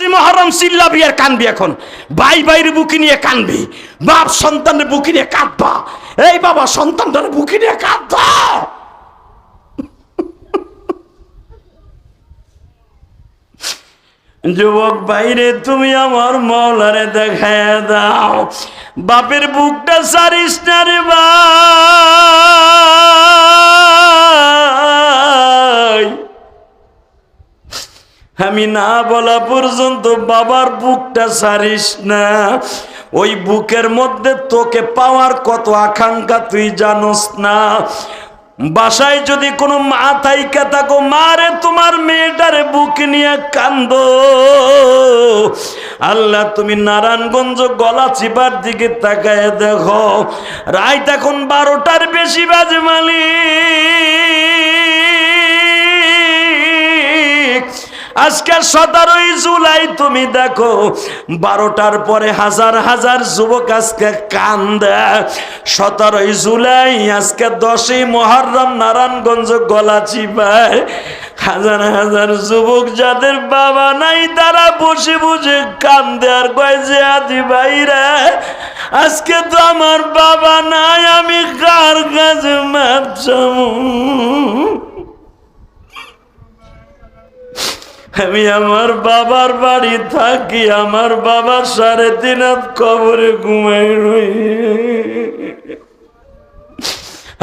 মহরম চিল্লাবি আর কানবি, এখন ভাই ভাইয়ের বুকি নিয়ে কানবি, বাপ সন্তানের বুকি নিয়ে কাঁদবা। এই বাবা সন্তানটার বুকি নিয়ে কাঁদবা। যুবক ভাইরে তুমি আমার মওলারে দেখায় দাও, বাপের বুকটা সারিস না রে ভাই। আমি না বলা পর্যন্ত বাবার বুকটা ছাড়িস না। ওই বুকের মধ্যে তোকে পাওয়ার কত আকাঙ্ক্ষা তুই জানোস না। বাসায় যদি কোনো মা থাইকা থাকো, মারে তোমার মেয়েটারে বুক নিয়ে কান্দো। আল্লাহ তুমি নারায়ণগঞ্জ গলাচিপার দিকে তাকায় দেখো, রাত এখন 12টার বেশি বাজে মালিক। আজকে 17ই জুলাই তুমি দেখো 12টার পরে হাজার হাজার যুবক আজকে কান্দে। 17ই জুলাই আজকে 10ই মুহররম নারায়ণগঞ্জ গলাচিপায় হাজার হাজার যুবক যাদের বাবা নাই তারা বসে বসে কান্দে আর কয় যে আদি ভাইরা আজকে তো আমার বাবা নাই, আমি কার কাছে মাপ চাবো? আমি আমার বাবার বাড়ি থাকি, আমার বাবার 3.5 হাত কবরে ঘুমাই রই।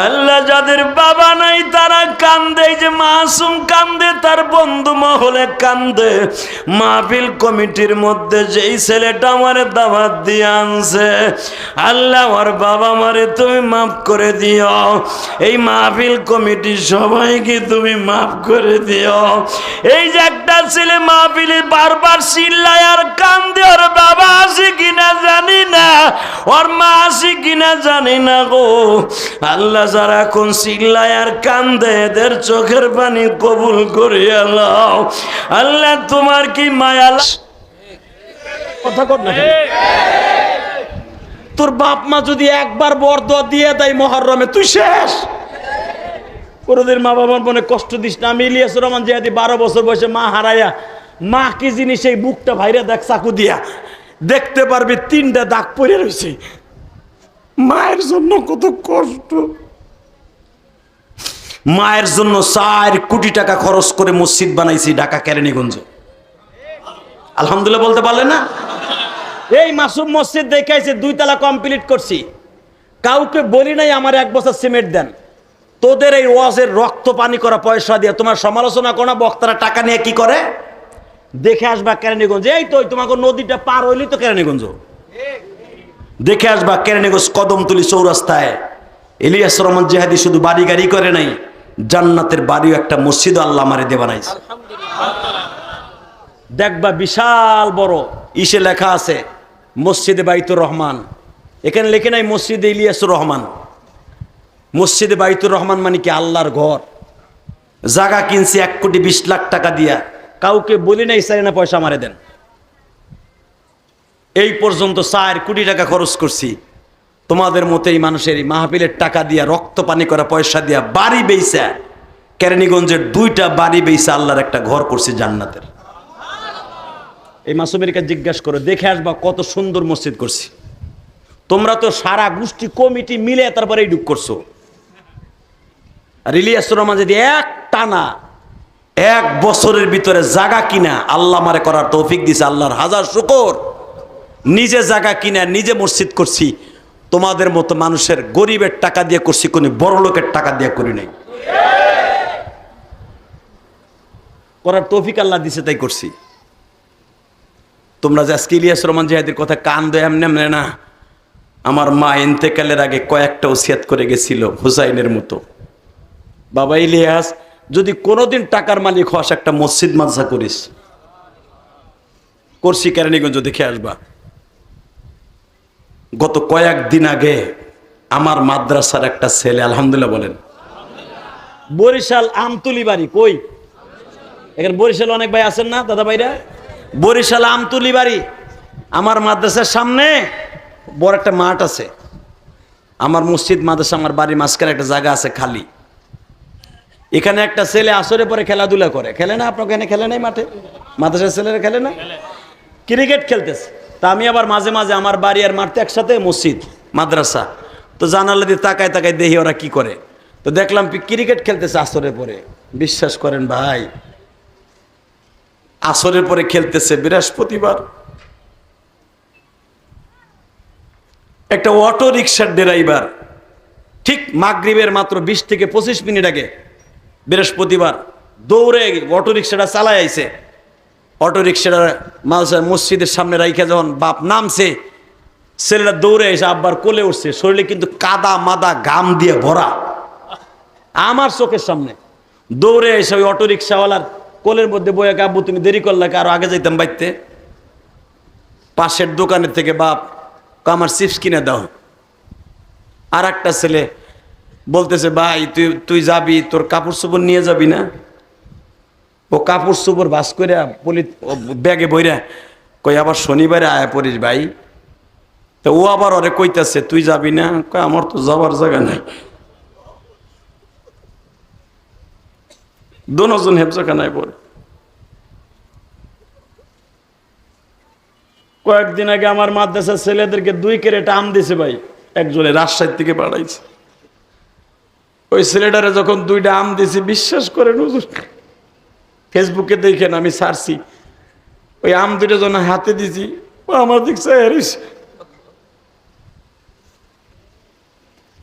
আল্লাহ যাদের বাবা নাই তারা কান্দে, যে মাসুম কান্দে, তার বন্ধু মহলে কান্দে। মাহফিল কমিটির মধ্যে যেই ছেলেটা আমারে দাওয়াত দিয়ে আনছে, আল্লাহ আমার বাবা মারে তুমি মাফ করে দিও। এই মাহফিল কমিটি সবাইকে তুমি মাফ করে দিও। এই যে একটা ছেলে মাহফিলে বারবার চিল্লায় আর কান্দে, ওর বাবা আছে কিনা জানি না, ওর মা আছে কিনা জানি না গো আল্লাহ। যারা এখন চিল্লায় আর কান্দে এদের চোখের পানি কবুল করে আল্লাহ। আল্লাহ তোমার কি মায়া, কথা কর না। তোর বাপ মা যদি একবার বরদোয়া দিয়ে দেয় মুহররমে, তুই শেষ। কোনদিন মা বাবার মনে কষ্ট দিস না। আমি ইলিয়াসুর রহমান জিহাদি 12 বছর বয়সে মা হারাইয়া, মা কি জিনিস এই বুকটা ভাইরে দেখ চাকু দিয়া দেখতে পারবি 3টা দাগ পড়ে রয়েছে। মায়ের জন্য কত কষ্ট। মায়ের জন্য 4 কোটি টাকা খরচ করে মসজিদ বানাইছি ঢাকা কেরানীগঞ্জ। আলহামদুলিল্লাহ বলতে পারলে না? এই মাসুম মসজিদ দেখাইছে 2 তলা কমপ্লিট করছি, কাউকে বলি নাই আমার 1 বছর সিমেন্ট দেন। তোদের এই ওয়াজের রক্ত পানি করা পয়সা দিয়ে তোমার সমালোচনা করো না, বক্তারা টাকা নিয়ে কি করে দেখে আসবা কেরানীগঞ্জ। এই তো তোমাকে নদীটা পার হইলি তো কেরানীগঞ্জ দেখে আসবা। কেরানীগঞ্জ কদমতলী চৌরাস্তায় ইলিয়াস রহমান জিহাদি শুধু বাড়ি গাড়ি করে নাই, জান্নাতের বাড়িও একটা মসজিদ আল্লাহ আমারে দিয়ে বানাইছে। দেখবা বিশাল বড় ইসে লেখা আছে মসজিদে বাইতুর রহমান, এখানে লেখে নাই মসজিদে ইলিয়াসুর রহমান। মসজিদে বাইতুর রহমান মানে কি আল্লাহর ঘর। জায়গা কিনছি 1,20,00,000 টাকা দিয়া, কাউকে বলি নাই চাই না পয়সা মারে দেন। এই পর্যন্ত 4 কোটি টাকা খরচ করছি। তোমাদের মতো এই মানুষের মাহফিলের টাকা দিয়া, রক্ত পানি করা পয়সা দিয়া বাড়ি বেইসা, কেরানীগঞ্জের 2টা বাড়ি বেইসা আল্লাহর একটা ঘর করছি জান্নাতের। এই মাসুমের কাছে জিজ্ঞাসা করো, দেখে আসবা কত সুন্দর মসজিদ করছি। তোমরা তো সারা গোষ্ঠী কমিটি মিলে তারপরে এই ডুব করছো। আর ইলিয়াসুর রহমান যদি এক টানা 1 বছরের ভিতরে জায়গা কিনা আল্লাহ মারে করার তৌফিক দিছে, আল্লাহর হাজার শুকর। নিজে জায়গা কিনা নিজে মসজিদ করছি। তোমাদের মতো মানুষের গরিবের টাকা দিয়ে করছি, কোনো বড় লোকের টাকা দিয়ে করি নাই। করার তৌফিক আল্লাহ দিছে তাই করছি। তোমরা যে আজকে ইলিয়াস রহমান জিহাদির কথা কান দেয় এমনি এমনি না। আমার মা ইন্তেকালের আগে কয়েকটা ওসিয়াত করে গেছিল হুসাইনের মতো, বাবা ইলিয়াস যদি কোনোদিন টাকার মালিক হস একটা মসজিদ মাদ্রাসা করিস। করছি কেরানীগঞ্জ, দেখে আসবা। গত কয়েকদিন আগে আমার মাদ্রাসার একটা ছেলে, আলহামদুলিল্লাহ বলেন, বরিশাল আমতুলি বাড়ি। কই এখানে বরিশাল অনেক ভাই আছেন না দাদা ভাইরা? বরিশাল আমতুলি বাড়ি। আমার মাদ্রাসার সামনে বড় একটা মাঠ আছে। আমার মসজিদ মাদ্রাসা আমার বাড়ির মাঝখানে একটা জায়গা আছে খালি। এখানে একটা ছেলে আসরে পরে খেলাধুলা করে, খেলে না? আপনার এখানে খেলে নাই মাঠে? মাদ্রাসার ছেলেরা খেলে না? ক্রিকেট খেলতেছে। তা আমি আবার মাঝে মাঝে আমার বাড়ি আর মারতে একসাথে মসজিদ মাদ্রাসা, তো জানালা দিয়ে তাকায় তাকায় দেখি ওরা কি করে। তো দেখলাম ক্রিকেট খেলতেছে আসরের পরে। বিশ্বাস করেন ভাই, আসরের পরে খেলতেছে বৃহস্পতিবার। একটা অটো রিক্সার ড্রাইভার ঠিক মাগরিবের মাত্র 20 থেকে 25 মিনিট আগে বৃহস্পতিবার দৌড়ে অটো রিক্সাটা চালায় আইছে। অটো রিক্সাটা মসজিদের সামনে রাইখা যখন বাপ নামছে, ছেলেটা দৌড়ে এসে আব্বার কোলে উঠছে, শরীরে কিন্তু কাদা মাদা ঘাম দিয়ে ভরা। আমার চোখের সামনে দৌড়ে এসে ওই অটো রিক্সাওয়ালার কোলের মধ্যে বয়ে, আব্বু তুমি দেরি করলে, আরো আগে যাইতাম বাইতে। পাশের দোকানের থেকে বাপ আমার চিপস কিনে দাও। আর একটা ছেলে বলতেছে ভাই তুই যাবি, তোর কাপড় চোপড় নিয়ে যাবি না? ও কাপড় চোপড় বাস করে ব্যাগে বইরা কই আবার শনিবারে আয়া পড়িস ভাই। তো ও আবার ওরে কইতাছে তুই যাবি না? কই আমার তো যাবার জায়গা নাই। দোনোজন হেফজখানায় পড়ে। কয়েকদিন আগে আমার মাদ্রাসার ছেলেদেরকে 2 ক্যারেট আম দিছে ভাই, একজনে রাজশাহী থেকে পাঠাইছে। ওই ছেলেটারে যখন 2টা আম দিছি, বিশ্বাস করেন হুজুর, ফেসবুকে দেখেন আমি ছাড়ছি, ওই আম 2টা যখন হাতে দিছি, ও আমার দিক চাইছে।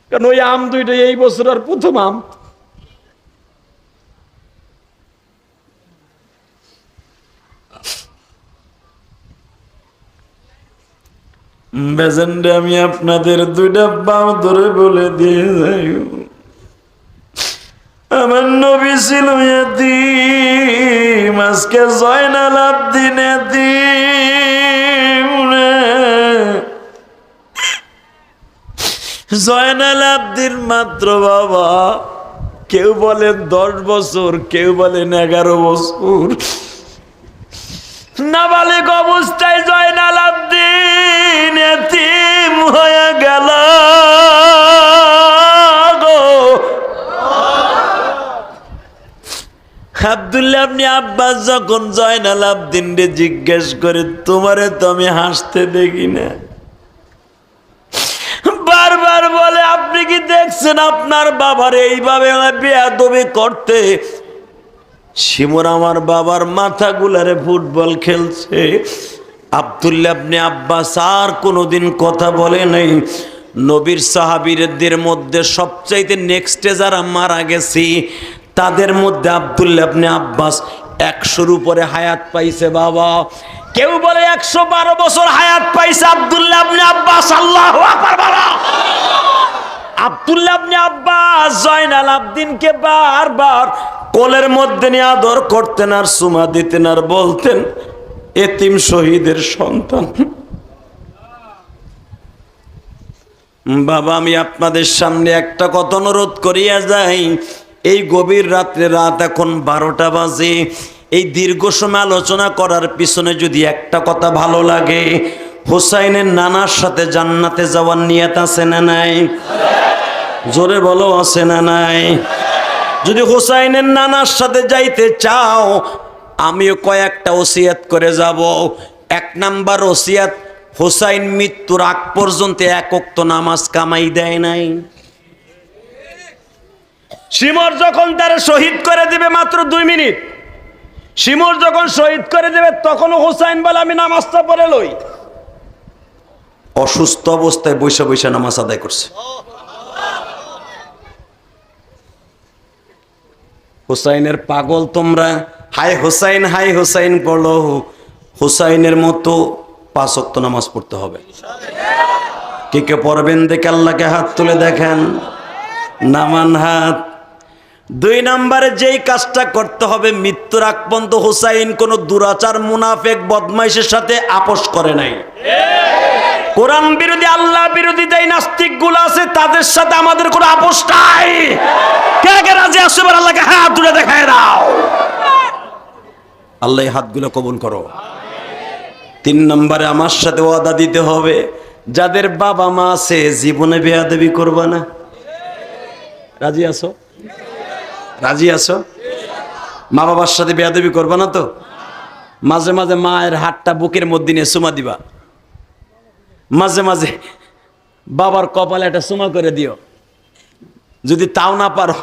কারণ ওই আম 2টা এই বছর আর প্রথম আম। বেজেন্ডে আমি আপনাদের 2টা বাম ধরে বলে দিয়ে যাই, আমার নবী ছিল ইয়াতীম, আজকে জয়নাল আবদিন ইয়াতীম। জয়নাল আবদিন মাত্র বাবা, কেউ বলেন 10 বছর, কেউ বলেন 11 বছর। নাবালিক অবস্থায় জয়নাল আবদিন এতিম হয়ে গেল গো। আব্দুল্লাহ ইবনে আব্বাস যখন জয়নাল আবদিন রে জিজ্ঞেস করে, তোমারে তো আমি হাসতে দেখি না, বারবার বলে আপনি কি দেখছেন আপনার বাবার এইভাবে বেয়াদবি করতে? শিমুর আমার বাবার মাথা গুলারে ফুটবল খেলছে। আব্দুল্লাহ ইবনে আব্বাস আর কোনোদিন কথা বলে নাই। নবীর সাহাবীদের মধ্যে সবচাইতে নেক্সটে যারা মারা গেছে তাদের মধ্যে আব্দুল্লাহ ইবনে আব্বাস 100-র উপরে হায়াত পাইছে বাবা। কেউ বলে 112 বছর হায়াত পাইছে আব্দুল্লাহ ইবনে আব্বাস। আল্লাহু আকবার বলো। আব্দুল্লাহ ইবনে আব্বাস জয়নাল আবদিনকে বারবার কোলের মধ্যে নিয়ে আদর করতেন আর সুমা দিতেন আর বলতেন এতিম শহীদের সন্তান। বাবা আমি আপনাদের সামনে একটা কথা অনুরোধ করিয়া যাই, এই গভীর রাত্রে, রাত এখন 12টা বাজে, এই দীর্ঘ সময় আলোচনা করার পিছনে যদি একটা কথা ভালো লাগে, হুসাইনের নানার সাথে জান্নাতে যাওয়ার নিয়ত আছে না নাই? জোরে বলো আছে না নাই? যদি হুসাইনের নানার সাথে যাইতে চাও, আমিও কয়েকটা ওসিয়াত করে যাব। 1 নাম্বার ওসিয়াত, হুসাইন মৃত্যুর আগ পর্যন্ত 1 ওয়াক্ত নামাজ কামাই দেয় নাই। শিমর যখন তারা শহীদ করে দিবে মাত্র 2 মিনিট, শিমর যখন শহীদ করে দেবে তখনও হুসাইন বলে আমি নামাজটা পড়ে লই। অসুস্থ অবস্থায় বৈশা বৈশা নামাজ আদায় করছে। হুসাইনের পাগল তোমরা, হাই হুসাইন পড়লো, হুসাইনের মতো 5 ওয়াক্ত নামাজ পড়তে হবে। কে কে পড়বেন দেখে আল্লাহকে হাত তুলে দেখেন, নামান হাত। 2 নম্বরে যেই কাজটা করতে হবে, মৃত্যুর আগ পর্যন্ত হুসাইন কোনো দুরাচার মুনাফেক বদমাইশের সাথে আপোষ করে নাই। কোরআন বিরোধী আল্লাহ বিরোধী যেই নাস্তিক গুলো আছে তাদের সাথে আমাদের কোনো আপোষ নাই। কে কে রাজি আছে এবার আল্লাহকে হাত তুলে দেখায় দাও। আল্লাহ এই হাতগুলো কবুল করো। 3 নম্বরে আমার সাথে ওয়াদা দিতে হবে, যাদের বাবা মা আছে জীবনে বেয়াদবি করবা না। রাজি আছো? রাজি আছো? মা বাবার সাথে বেয়াদবি করবা না তো? মাঝে মাঝে মায়ের হাতটা বুকের মধ্যে নিয়ে চুমা দিবা, মাঝে মাঝে বাবার কপালে একটা চুমা করে দিও। যদি তাও না পারো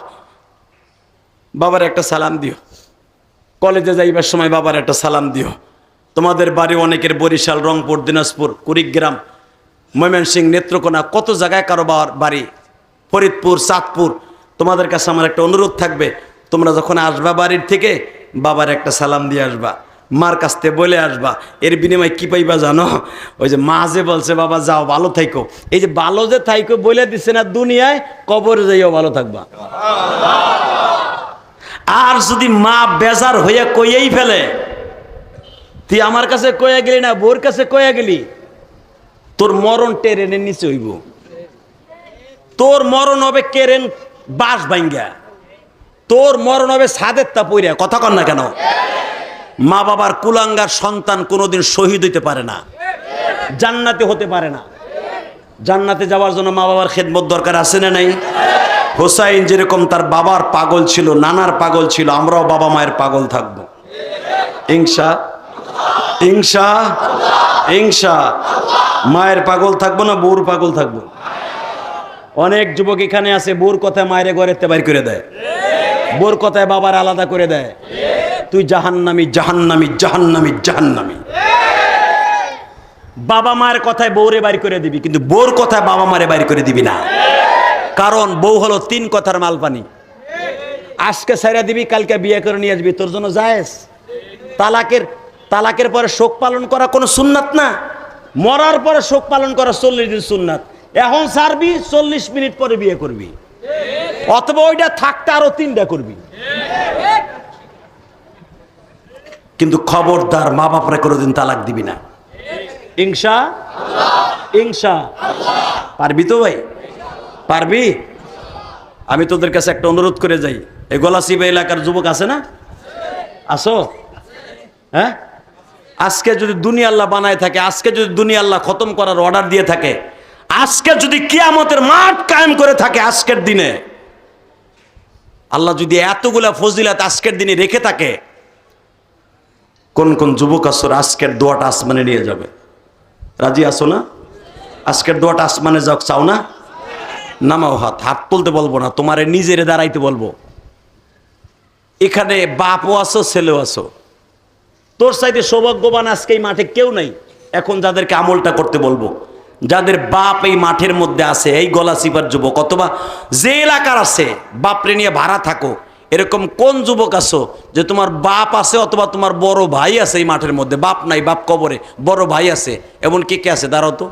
বাবার একটা সালাম দিও। কলেজে যাইবার সময় বাবার একটা সালাম দিও। তোমাদের বাড়ি অনেকের বরিশাল, রংপুর, দিনাজপুর, কুড়িগ্রাম, ময়মনসিংহ, নেত্রকোনা, কত জায়গায় কারো বাড়ি, ফরিদপুর, চাঁদপুর। তোমাদের কাছে আমার একটা অনুরোধ থাকবে, তোমরা যখন আসবা বাড়ির থেকে বাবার একটা সালাম দিয়ে আসবা, মার কাছ থেকে বলে আসবা। এর বিনিময়ে কি পাইবা জানো? ওই যে মা যে বলছে বাবা যাও ভালো থাইকো, এই যে ভালো যে থাইকো বলে দিচ্ছে না দুনিয়ায়, কবরে যাইও ভালো থাকবা। আর যদি মা বেজার হইয়া কইয়েই ফেলে, তুই আমার কাছে কইয়া গেলি না বোর কাছে কইয়া গেলি, তোর মরণ ট্রেনের নিচে হইব। তোর মরণ হবে কেরেন বাস ভাঙ্গা, তোর মরণ হবে ছাদের তা পইরা। কথা কন না কেন? মা বাবার কুলাঙ্গার সন্তান কোনোদিন শহীদ হইতে পারে না, জান্নাতে হতে পারে না। জান্নাতে যাওয়ার জন্য মা বাবার খেদমত দরকার আছে না নাই? হোসাইন যেরকম তার বাবার পাগল ছিল, নানার পাগল ছিল, আমরাও বাবা মায়ের পাগল থাকবো ইনশা ইনশা ইনশা। মায়ের পাগল থাকবো না বউর পাগল থাকবো? অনেক যুবক এখানে আছে বউর কথায় মায়ের ঘরেতে বাইর করে দেয়, বউর কথায় বাবার আলাদা করে দেয়। তুই জাহান্নামী জাহান্নামী জাহান্নামী জাহান্নামী। বাবা মায়ের কথায় বউরে বাইর করে দিবি, কিন্তু বউর কথায় বাবা মারে বাইর করে দিবি না। কারণ বউ হলো 3 কথার মালপানি। আজকে ছাইরা দিবি, কালকে বিয়ে করে নিয়ে আসবি, তোর জন্য জায়েজ। তালাকের পরে শোক পালন করা কোনো সুন্নাত না। মরার পরে শোক পালন করা 40 দিন সুন্নাত। এখন ছাড়বি, 40 মিনিট পরে বিয়ে করবি, অথবা ওইটা থাকতে আরো 3টা করবি। কিন্তু খবরদার মা বাপরে কোনোদিন তালাক দিবি না। ইনশা ইনশা। পারবি তো ভাই? পারবি? আমি তোদের কাছে একটা অনুরোধ করে যাই, এই গলাচিপা এলাকার যুবক আছে না? আসো? হ্যাঁ, আজকে যদি দুনিয়া আল্লাহ বানায় থাকে, আজকে যদি দুনিয়া আল্লাহ খতম করার অর্ডার দিয়ে থাকে, আজকে যদি কিয়ামতের মাঠ কায়েম করে থাকে, আজকের দিনে আল্লাহ যদি এতগুলা ফজিলাত আজকের দিনে রেখে থাকে, কোন কোন যুবক আসো আজকের দোয়াটা আসমানে নিয়ে যাবে? রাজি আসো না? আজকের দোয়াটা আসমানে যাও, চাও না? নামাও হাত। হাত তুলতে বলবো না, তোমারে নিজেরে দাঁড়াইতে বলবো। এখানে বাপও আছো, ছেলেও আছো। তোর চাইতে সৌভাগ্যবান আজকে এই মাঠে কেউ নাই। এখন যাদেরকে আমলটা করতে বলবো, যাদের বাপ এই মাঠের মধ্যে আছে, এই গলাচিপার যুবক, অথবা যে এলাকার আছে, বাপরে নিয়ে ভাড়া থাকো, এরকম কোন যুবক আছো যে তোমার বাপ আছে অথবা তোমার বড় ভাই আছে এই মাঠের মধ্যে? বাপ নাই, বাপ কবরে, বড় ভাই আছে, এমন কে কে আছে? দাঁড়াও তো,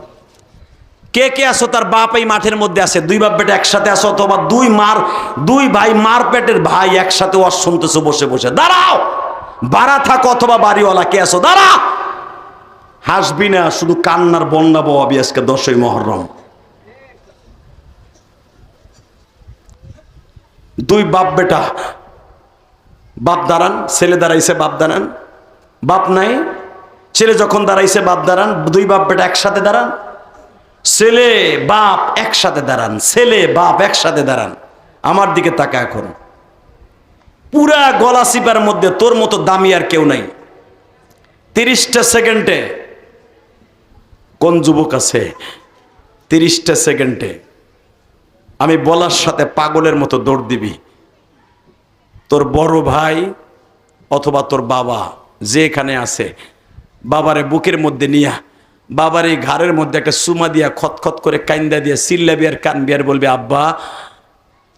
কে কে আছো তার বাপ এই মাঠের মধ্যে আছে? 2 বাপ বেটা একসাথে আছো, অথবা 2 ভাই মার পেটের ভাই একসাথে ওয়াজ শুনতেছো বসে বসে। দাঁড়াও, ভাড়া থাকো অথবা বাড়িওয়ালা, কে আছো? দাঁড়া। হাসবি না, শুধু কান্নার বন্যা বওয়াবি। আজকে 10ই মুহররম। 2 বাপ বেটা, বাপ দাঁড়ান, ছেলে দাঁড়াইছে, বাপ দাঁড়ান। বাপ নাই, ছেলে যখন দাঁড়াইছে বাপ দাঁড়ান। 2 বাপ বেটা একসাথে দাঁড়ান, ছেলে বাপ একসাথে দাঁড়ান, ছেলে বাপ একসাথে দাঁড়ান। আমার দিকে তাকা। এখন পুরা গলাচিপার মধ্যে তোর মতো দামি আর কেউ নাই। 30টা সেকেন্ডে কোন যুবক আছে? 30টা সেকেন্ডে আমি বলার সাথে পাগলের মতো দৌড় দিবি। তোর বড় ভাই অথবা তোর বাবা যে এখানে আছে, বাবারে বুকের মধ্যে নিয়া, বাবার এই ঘাড়ের মধ্যে একটা সুমা দিয়া, খতখত করে কাইন্দা দিয়া, চিল্লাবি আর কানবি আর বলবি, আব্বা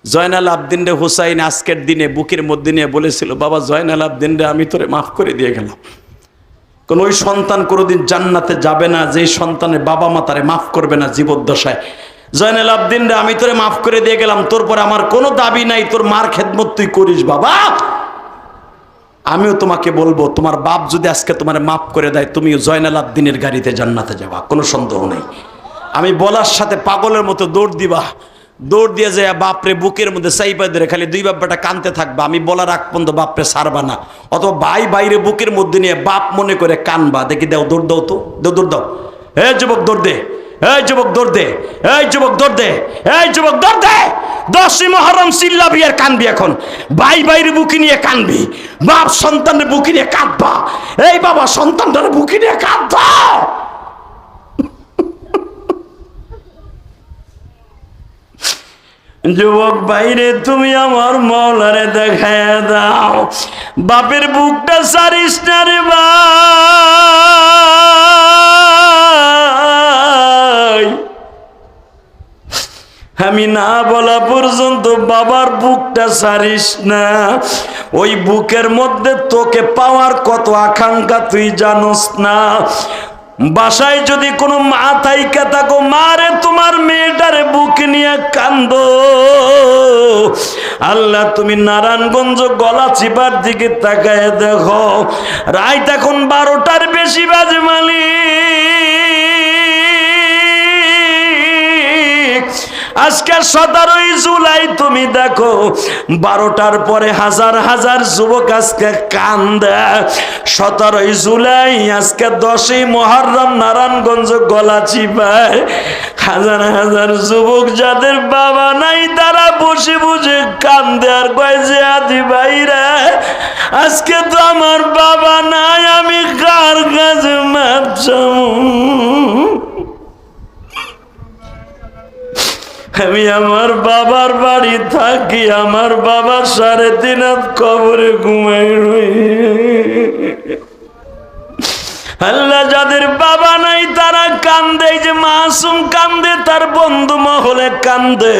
জয়নাল আবদিন রে হুসাইন আজকের দিনে বুকের মধ্যে নিয়ে বলেছিল, বাবা জয়নাল আবদিন রে আমি তোরে মাফ করে দিয়ে গেলাম। কোন ওই সন্তান কোনোদিন জান্নাতে যাবে না যেই সন্তানের বাবা মা তারে মাফ করবে না জীবদ্দশায়। জয়নাল আবদিন রে আমি তোরে মাফ করে দিয়ে গেলাম, তোর পরে আমার কোনো দাবি নাই, তোর মার খেদমত তুই করিস বাবা। আমিও তোমাকে বলবো, তোমার বাপ যদি আজকে তোমার মাফ করে দেয়, তুমিও জয়নাল আবদিনের গাড়িতে জান্নাতে যাবা, কোনো সন্দেহ নেই। আমি বলার সাথে পাগলের মতো দৌড় দিবা, দৌড় দিয়ে যায় বাপরে বুকের মধ্যে চাইপা ধরে খালি 2 বাপ বেটা কানতে থাকবা। আমি বলার আগ পর্যন্ত বাপরে ছাড়বা না, অথবা ভাই বাইরে বুকের মধ্যে নিয়ে বাপ মনে করে কানবা। দেখি দাও, দৌড় দাও তো, দৌড় দাও। হে যুবক দৌড় দে, এই যুবক দৌড় দে, এই যুবক দৌড় দে, এই যুবক দৌড় দে। 10ই মুহররম চিল্লাবি আর কানবি, এখন ভাই ভাইয়ের বুকি নিয়ে কানবি, বাপ সন্তানের বুকি নিয়ে কাঁদবা, এই বাবা সন্তানটার বুকি নিয়ে কাঁদবা। যুবক ভাইরে তুমি আমার মওলারে দেখায় দাও, বাপের বুকটা সারিস না রে ভাই। আমি না বলা পর্যন্ত বাবার বুকটা সারিস না। ওই বুকের মধ্যে তোকে পাওয়ার কত আকাঙ্ক্ষা তুই জানোস না। বাসায় যদি কোনো মা থাইকা থাকো, মারে তোমার মেয়েটারে বুক নিয়ে কান্দো। আল্লাহ তুমি নারায়ণগঞ্জ গলাচিপার দিকে তাকায় দেখো, রাত এখন 12টার বেশি বাজে মালিক। আজকে 17ই জুলাই তুমি দেখো 12টার পরে হাজার হাজার যুবক আজকে কান্দে। 17ই জুলাই আজকে 10ই মুহররম নারায়ণগঞ্জ গলাচিপায় হাজার হাজার যুবক যাদের বাবা নাই তারা বসে বসে কান্দে আর কয় যে আদি ভাইরা আজকে তো আমার বাবা নাই, আমি কার কাছে মাপ চাবো? আমি আমার বাবার বাড়ি থাকি, আমার বাবার 3.5 হাত কবরে ঘুমাই রই। আল্লাহ যাদের বাবা নাই তারা কান্দে, যে মাসুম কান্দে, তার বন্ধু মহলে কান্দে।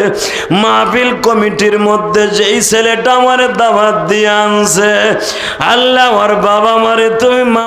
মাহফিল কমিটির মধ্যে যেই ছেলেটা আমার দাওয়াত দিয়ে আনছে, আল্লাহ আমার বাবা মারে তুমি